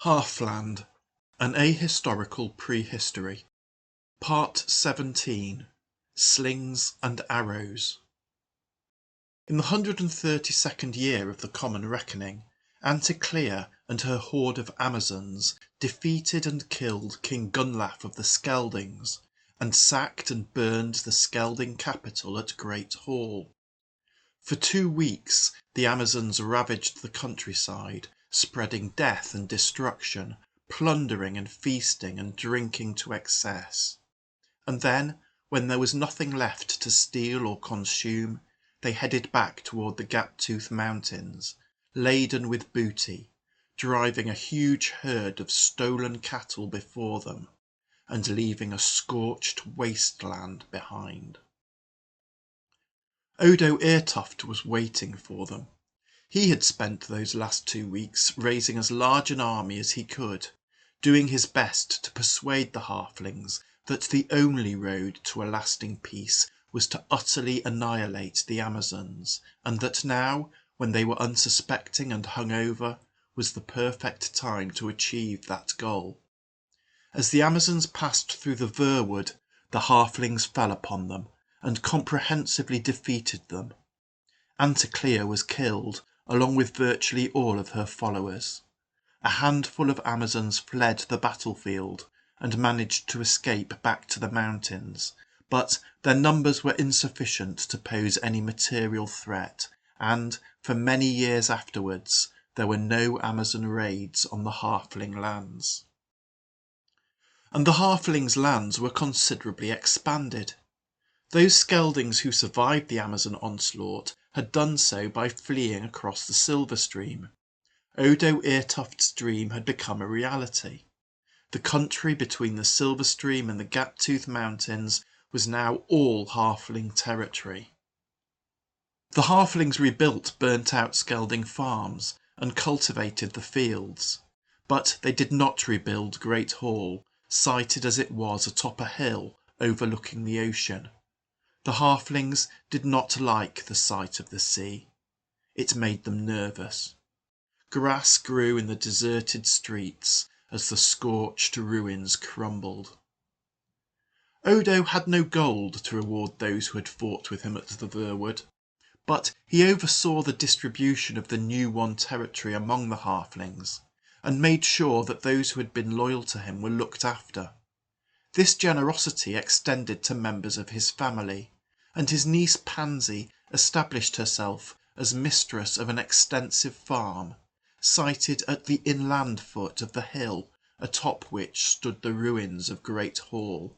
Halfland, an ahistorical prehistory. Part 17. Slings and Arrows. In the 132nd year of the Common Reckoning, Anticlea and her horde of Amazons defeated and killed King Gunlaf of the Skeldings, and sacked and burned the Skelding capital at Great Hall. For 2 weeks the Amazons ravaged the countryside, spreading death and destruction, plundering and feasting and drinking to excess. And then, when there was nothing left to steal or consume, they headed back toward the Gaptooth Mountains, laden with booty, driving a huge herd of stolen cattle before them, and leaving a scorched wasteland behind. Odo Eartoft was waiting for them. He had spent those last 2 weeks raising as large an army as he could, doing his best to persuade the halflings that the only road to a lasting peace was to utterly annihilate the Amazons, and that now, when they were unsuspecting and hungover, was the perfect time to achieve that goal. As the Amazons passed through the Verwood, the halflings fell upon them and comprehensively defeated them. Anticlea was killed, along with virtually all of her followers. A handful of Amazons fled the battlefield and managed to escape back to the mountains, but their numbers were insufficient to pose any material threat, and for many years afterwards there were no Amazon raids on the halfling lands. And the halflings' lands were considerably expanded. Those Skeldings who survived the Amazon onslaught had done so by fleeing across the Silver Stream. Odo Eartoft's dream had become a reality. The country between the Silver Stream and the Gaptooth Mountains was now all halfling territory. The halflings rebuilt burnt-out Skelding farms and cultivated the fields, but they did not rebuild Great Hall, sited as it was atop a hill overlooking the ocean. The halflings did not like the sight of the sea. It made them nervous. Grass grew in the deserted streets as the scorched ruins crumbled. Odo had no gold to reward those who had fought with him at the Verwood, but he oversaw the distribution of the new-won territory among the halflings, and made sure that those who had been loyal to him were looked after. This generosity extended to members of his family, and his niece Pansy established herself as mistress of an extensive farm, sited at the inland foot of the hill atop which stood the ruins of Great Hall.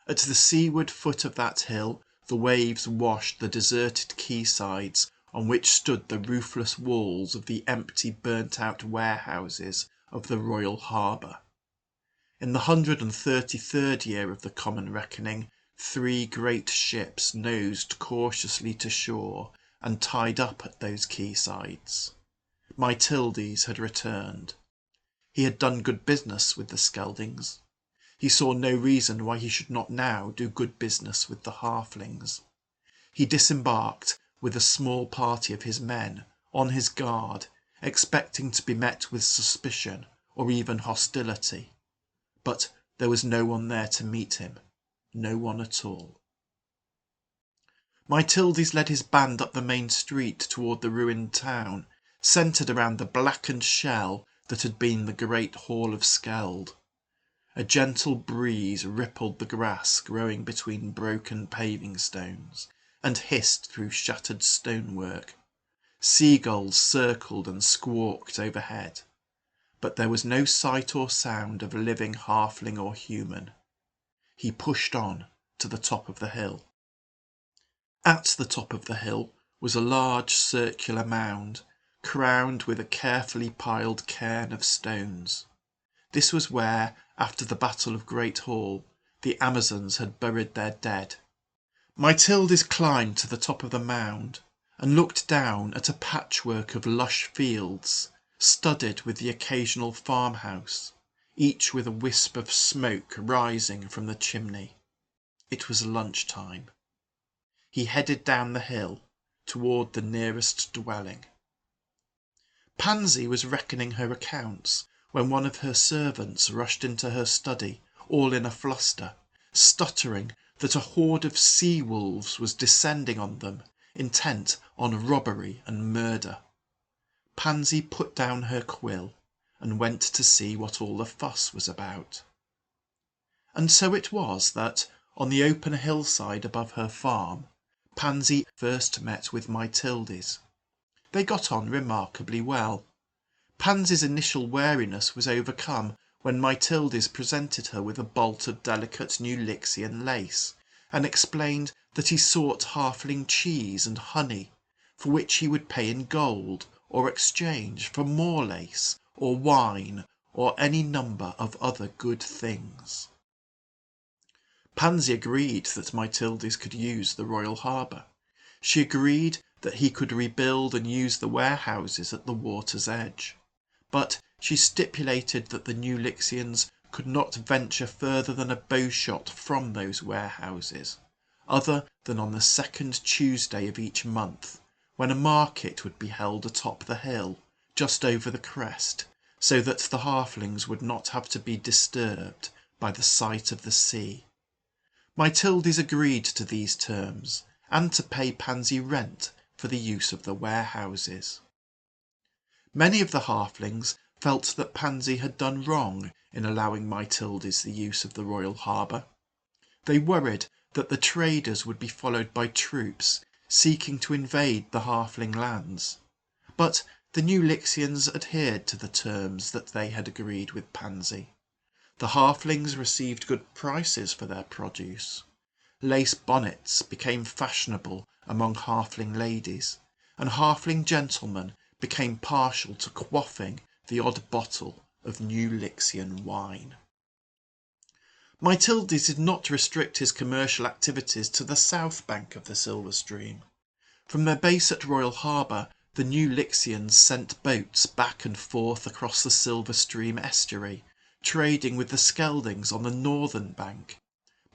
At the seaward foot of that hill the waves washed the deserted quaysides on which stood the roofless walls of the empty burnt-out warehouses of the royal harbour. In the 133rd year of the Common Reckoning, 3 great ships nosed cautiously to shore and tied up at those quaysides. Myltildes had returned. He had done good business with the Skeldings. He saw no reason why he should not now do good business with the halflings. He disembarked with a small party of his men, on his guard, expecting to be met with suspicion or even hostility. But there was no one there to meet him, no one at all. Myltildes led his band up the main street toward the ruined town, centred around the blackened shell that had been the great hall of Skeld. A gentle breeze rippled the grass growing between broken paving stones, and hissed through shattered stonework. Seagulls circled and squawked overhead, but there was no sight or sound of living halfling or human. He pushed on to the top of the hill. At the top of the hill was a large circular mound, crowned with a carefully piled cairn of stones. This was where, after the Battle of Great Hall, the Amazons had buried their dead. Myltildes climbed to the top of the mound and looked down at a patchwork of lush fields, studded with the occasional farmhouse, each with a wisp of smoke rising from the chimney. It was lunchtime. He headed down the hill toward the nearest dwelling. Pansy was reckoning her accounts when one of her servants rushed into her study, all in a fluster, stuttering that a horde of sea-wolves was descending on them, intent on robbery and murder. Pansy put down her quill and went to see what all the fuss was about. And so it was that, on the open hillside above her farm, Pansy first met with my Tildes. They got on remarkably well. Pansy's initial wariness was overcome when my Tildes presented her with a bolt of delicate New Lixian lace, and explained that he sought halfling cheese and honey, for which he would pay in gold, or exchange for more lace, or wine, or any number of other good things. Pansy agreed that my Tildes could use the royal harbour. She agreed that he could rebuild and use the warehouses at the water's edge. But she stipulated that the New Lixians could not venture further than a bowshot from those warehouses, other than on the second Tuesday of each month, when a market would be held atop the hill, just over the crest, so that the halflings would not have to be disturbed by the sight of the sea. My Tildes agreed to these terms, and to pay Pansy rent for the use of the warehouses. Many of the halflings felt that Pansy had done wrong in allowing my Tildes the use of the royal harbour. They worried that the traders would be followed by troops seeking to invade the halfling lands, but the New Lixians adhered to the terms that they had agreed with Pansy. The halflings received good prices for their produce. Lace bonnets became fashionable among halfling ladies, and halfling gentlemen became partial to quaffing the odd bottle of New Lixian wine. My Tildes did not restrict his commercial activities to the south bank of the Silver Stream. From their base at Royal Harbour, the New Lixians sent boats back and forth across the Silver Stream estuary, trading with the Skeldings on the northern bank,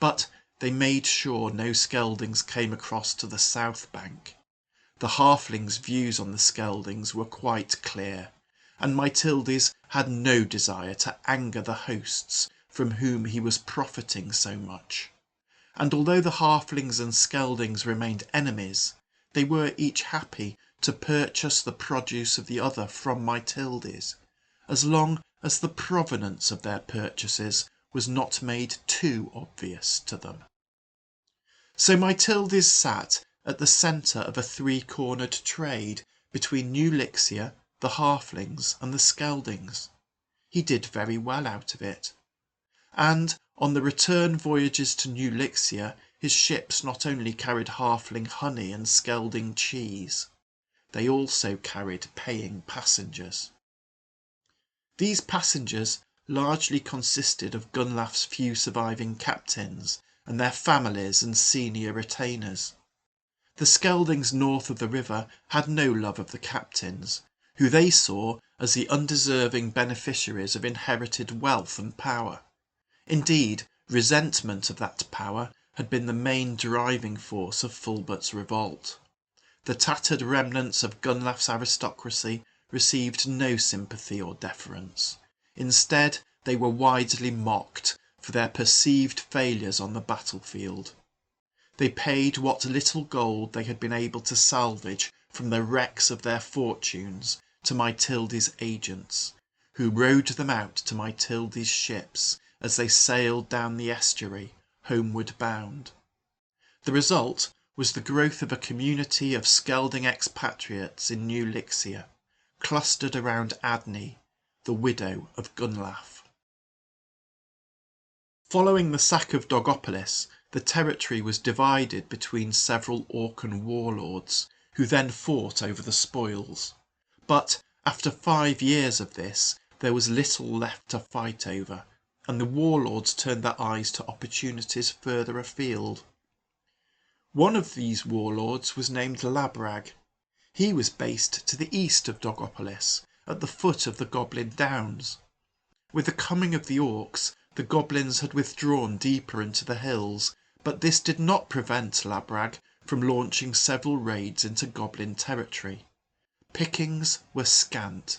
but they made sure no Skeldings came across to the south bank. The halflings' views on the Skeldings were quite clear, and my Tildes had no desire to anger the hosts from whom he was profiting so much. And although the halflings and Skeldings remained enemies, they were each happy to purchase the produce of the other from my Tildes, as long as the provenance of their purchases was not made too obvious to them. So my Tildes sat at the centre of a three-cornered trade between New Lixia, the halflings, and the Skeldings. He did very well out of it. And on the return voyages to New Lixia, his ships not only carried halfling honey and Skelding cheese, they also carried paying passengers. These passengers largely consisted of Gunlaf's few surviving captains and their families and senior retainers. The Skeldings north of the river had no love of the captains, who they saw as the undeserving beneficiaries of inherited wealth and power. Indeed, resentment of that power had been the main driving force of Fulbert's revolt. The tattered remnants of Gunlaf's aristocracy received no sympathy or deference. Instead, they were widely mocked for their perceived failures on the battlefield. They paid what little gold they had been able to salvage from the wrecks of their fortunes to my Tildes' agents, who rowed them out to my Tildes' ships as they sailed down the estuary, homeward bound. The result was the growth of a community of Skelding expatriates in New Lixia, clustered around Adney, the widow of Gunlaf. Following the sack of Dogopolis, the territory was divided between several Orcan warlords, who then fought over the spoils. But after 5 years of this, there was little left to fight over, and the warlords turned their eyes to opportunities further afield. One of these warlords was named Labrag. He was based to the east of Dogopolis, at the foot of the Goblin Downs. With the coming of the orcs, the goblins had withdrawn deeper into the hills, but this did not prevent Labrag from launching several raids into goblin territory. Pickings were scant,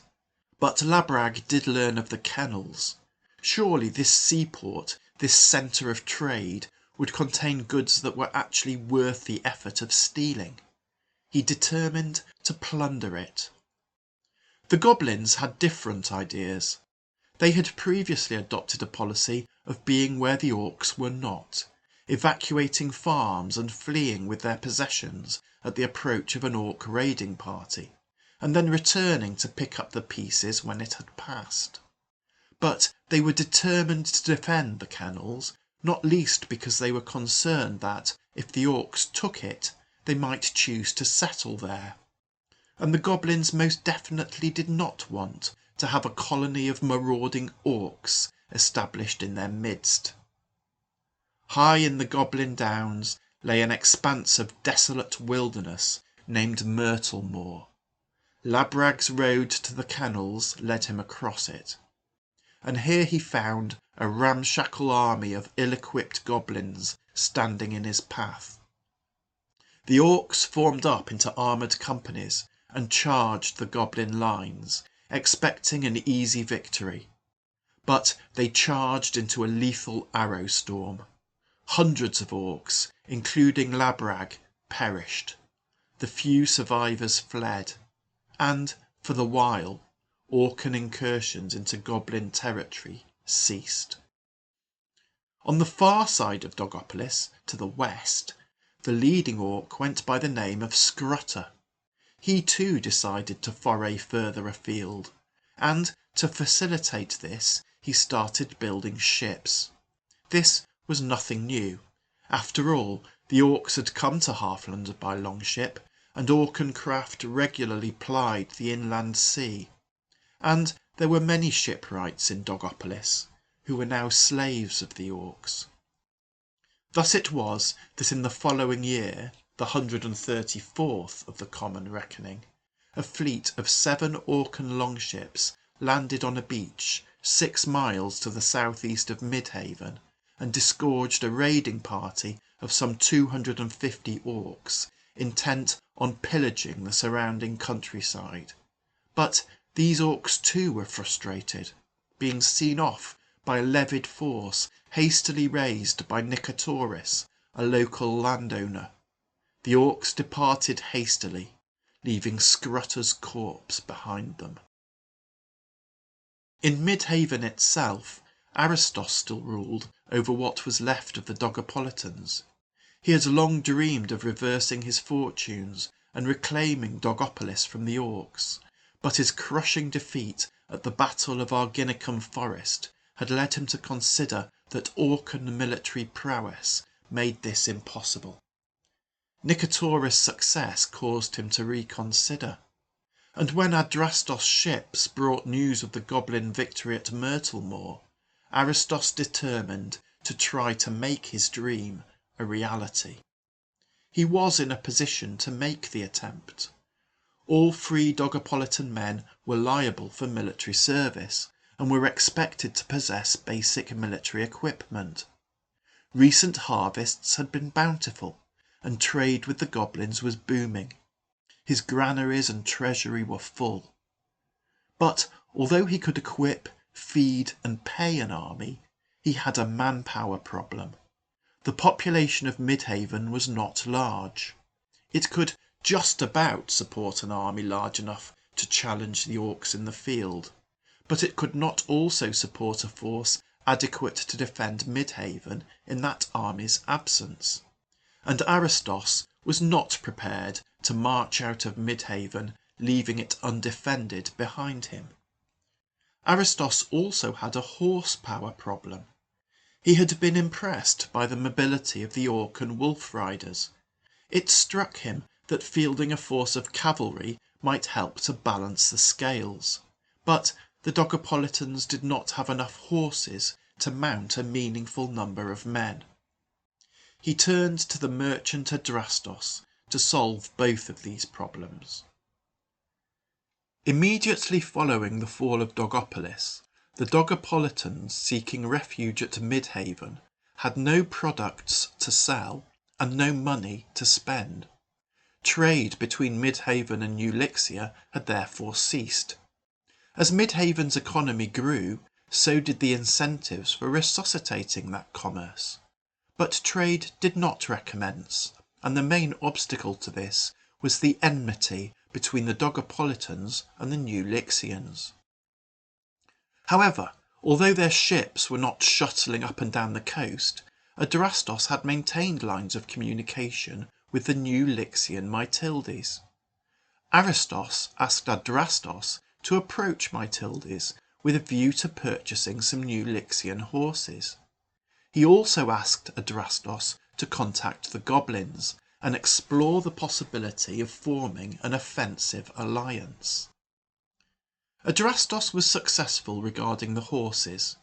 but Labrag did learn of the kennels. Surely this seaport, this centre of trade, would contain goods that were actually worth the effort of stealing. He determined to plunder it. The goblins had different ideas. They had previously adopted a policy of being where the orcs were not, evacuating farms and fleeing with their possessions at the approach of an orc raiding party, and then returning to pick up the pieces when it had passed. But they were determined to defend the kennels, not least because they were concerned that, if the orcs took it, they might choose to settle there. And the goblins most definitely did not want to have a colony of marauding orcs established in their midst. High in the Goblin Downs lay an expanse of desolate wilderness named Myrtle Moor. Labrag's road to the kennels led him across it, and here he found a ramshackle army of ill-equipped goblins standing in his path. The orcs formed up into armoured companies and charged the goblin lines, expecting an easy victory. But they charged into a lethal arrow storm. Hundreds of orcs, including Labrag, perished. The few survivors fled, and, for the while, orcan incursions into goblin territory ceased. On the far side of Dogopolis, to the west, the leading orc went by the name of Scrutter. He too decided to foray further afield, and to facilitate this he started building ships. This was nothing new. After all, the orcs had come to Halfland by longship, and orcan craft regularly plied the inland sea. And there were many shipwrights in Dogopolis, who were now slaves of the orcs. Thus it was that in the following year, the 134th of the common reckoning, a fleet of 7 orcan longships landed on a beach 6 miles to the southeast of Midhaven, and disgorged a raiding party of some 250 orcs, intent on pillaging the surrounding countryside. But these orcs too were frustrated, being seen off by a levied force hastily raised by Nicatoris, a local landowner. The orcs departed hastily, leaving Scrutter's corpse behind them. In Midhaven itself, Aristos still ruled over what was left of the Dogopolitans. He had long dreamed of reversing his fortunes and reclaiming Dogopolis from the orcs, but his crushing defeat at the Battle of Arginicum Forest had led him to consider that orcan military prowess made this impossible. Nicatoris' success caused him to reconsider, and when Adrastos' ships brought news of the goblin victory at Myrtle Moor, Aristos determined to try to make his dream a reality. He was in a position to make the attempt. All free Dogopolitan men were liable for military service and were expected to possess basic military equipment. Recent harvests had been bountiful, and trade with the goblins was booming. His granaries and treasury were full. But although he could equip, feed and pay an army, he had a manpower problem. The population of Midhaven was not large. It could just about support an army large enough to challenge the orcs in the field, but it could not also support a force adequate to defend Midhaven in that army's absence. And Aristos was not prepared to march out of Midhaven, leaving it undefended behind him. Aristos also had a horsepower problem. He had been impressed by the mobility of the orcan wolf riders. It struck him that fielding a force of cavalry might help to balance the scales, but the Dogopolitans did not have enough horses to mount a meaningful number of men. He turned to the merchant Adrastos to solve both of these problems. Immediately following the fall of Dogopolis, the Dogopolitans seeking refuge at Midhaven had no products to sell and no money to spend. Trade between Midhaven and New Lixia had therefore ceased. As Midhaven's economy grew, so did the incentives for resuscitating that commerce. But trade did not recommence, and the main obstacle to this was the enmity between the Dogopolitans and the New Lixians. However, although their ships were not shuttling up and down the coast, Adrastos had maintained lines of communication with the New Lixian Mytildes. Aristos asked Adrastos to approach Mytildes with a view to purchasing some New Lixian horses. He also asked Adrastos to contact the goblins and explore the possibility of forming an offensive alliance. Adrastos was successful regarding the horses.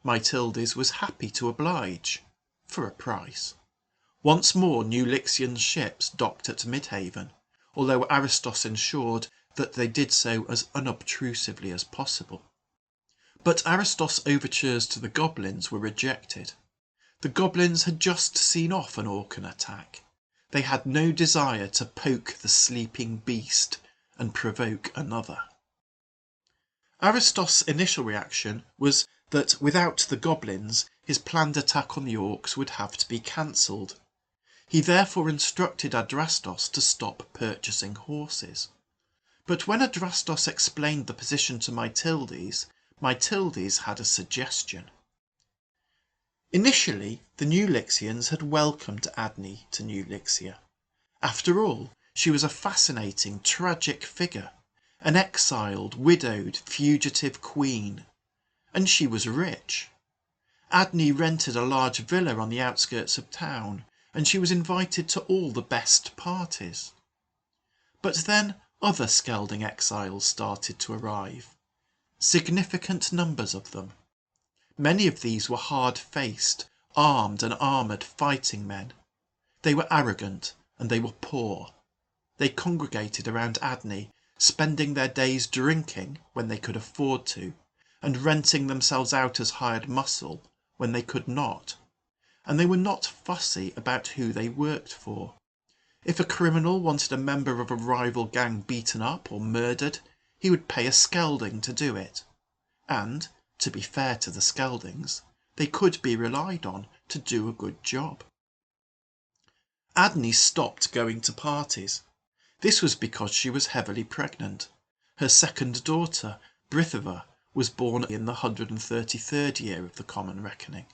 Mytildes was happy to oblige, for a price. Once more New Lixian ships docked at Midhaven, although Aristos ensured that they did so as unobtrusively as possible. But Aristos' overtures to the goblins were rejected. The goblins had just seen off an Orcan attack. They had no desire to poke the sleeping beast and provoke another. Aristos' initial reaction was that without the goblins, his planned attack on the orcs would have to be cancelled. He therefore instructed Adrastos to stop purchasing horses. But when Adrastos explained the position to Mytildes, Mytildes had a suggestion. Initially, the New Lixians had welcomed Adne to New Lixia. After all, she was a fascinating, tragic figure, an exiled, widowed, fugitive queen. And she was rich. Adne rented a large villa on the outskirts of town, and she was invited to all the best parties. But then other Skelding exiles started to arrive. Significant numbers of them. Many of these were hard-faced, armed and armoured fighting men. They were arrogant and they were poor. They congregated around Adne, spending their days drinking when they could afford to, and renting themselves out as hired muscle when they could not. And they were not fussy about who they worked for. If a criminal wanted a member of a rival gang beaten up or murdered, he would pay a Skelding to do it. And, to be fair to the Skeldings, they could be relied on to do a good job. Adne stopped going to parties. This was because she was heavily pregnant. Her second daughter, Brithava, was born in the 133rd year of the Common Reckoning.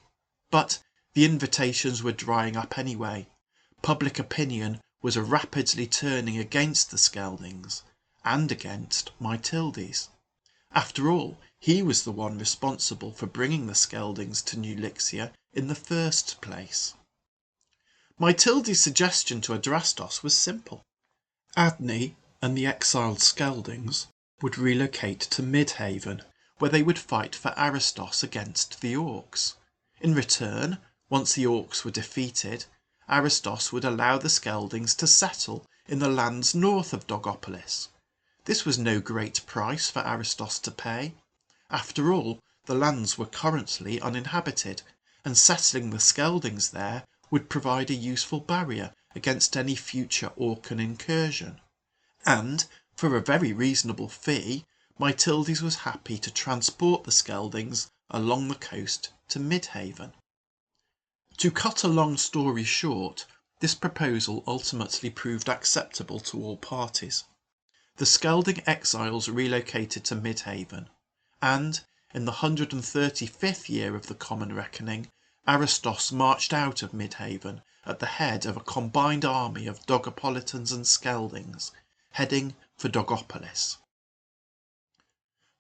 But the invitations were drying up anyway. Public opinion was rapidly turning against the Skeldings, and against Mytildes. After all, he was the one responsible for bringing the Skeldings to New Lixia in the first place. Mytildes' suggestion to Adrastos was simple. Adne and the exiled Skeldings would relocate to Midhaven, where they would fight for Aristos against the orcs. In return, once the orcs were defeated, Aristos would allow the Skeldings to settle in the lands north of Dogopolis. This was no great price for Aristos to pay. After all, the lands were currently uninhabited, and settling the Skeldings there would provide a useful barrier against any future Orcan incursion. And, for a very reasonable fee, Mytildes was happy to transport the Skeldings along the coast to Midhaven. To cut a long story short, this proposal ultimately proved acceptable to all parties. The Skelding exiles relocated to Midhaven, and, in the 135th year of the Common Reckoning, Aristos marched out of Midhaven at the head of a combined army of Dogopolitans and Skeldings, heading for Dogopolis.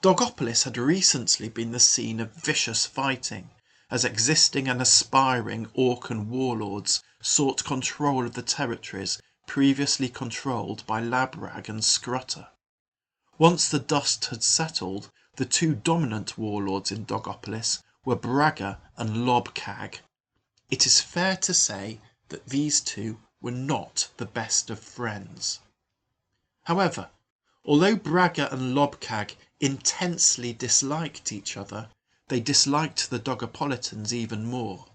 Dogopolis had recently been the scene of vicious fighting, as existing and aspiring Orcan warlords sought control of the territories previously controlled by Labrag and Scrutta. Once the dust had settled, the two dominant warlords in Dogopolis were Braga and Lobcag. It is fair to say that these two were not the best of friends. However, although Braga and Lobcag intensely disliked each other, they disliked the Dogopolitans even more.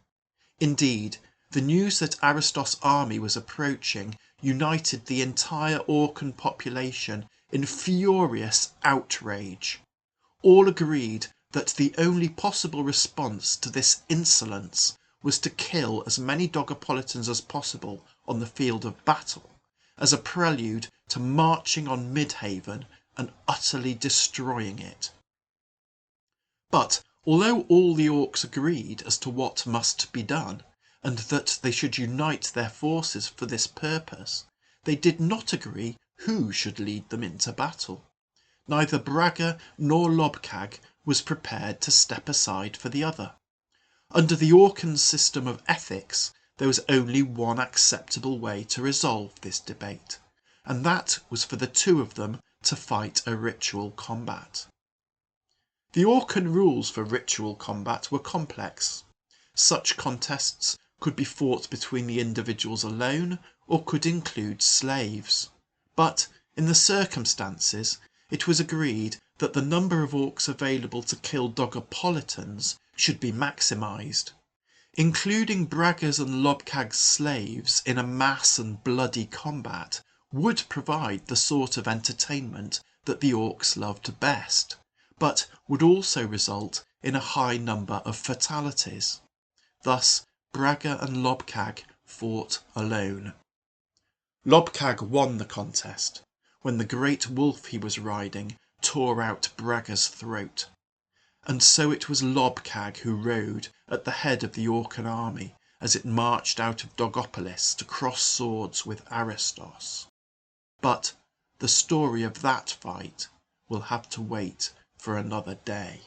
Indeed, the news that Aristos' army was approaching united the entire Orcan population in furious outrage. All agreed that the only possible response to this insolence was to kill as many Dogopolitans as possible on the field of battle, as a prelude to marching on Midhaven and utterly destroying it. But although all the orcs agreed as to what must be done, and that they should unite their forces for this purpose, they did not agree who should lead them into battle. Neither Braga nor Lobcag was prepared to step aside for the other. Under the Orcan system of ethics, there was only one acceptable way to resolve this debate, and that was for the two of them to fight a ritual combat. The Orcan rules for ritual combat were complex. Such contests could be fought between the individuals alone or could include slaves. But in the circumstances, it was agreed that the number of orcs available to kill Dogopolitans should be maximised. Including Braga's and Lobcag's slaves in a mass and bloody combat would provide the sort of entertainment that the orcs loved best, but would also result in a high number of fatalities. Thus Braga and Lobcag fought alone. Lobcag won the contest when the great wolf he was riding tore out Braga's throat, and so it was Lobcag who rode at the head of the Orcan army as it marched out of Dogopolis to cross swords with Aristos. But the story of that fight will have to wait for another day.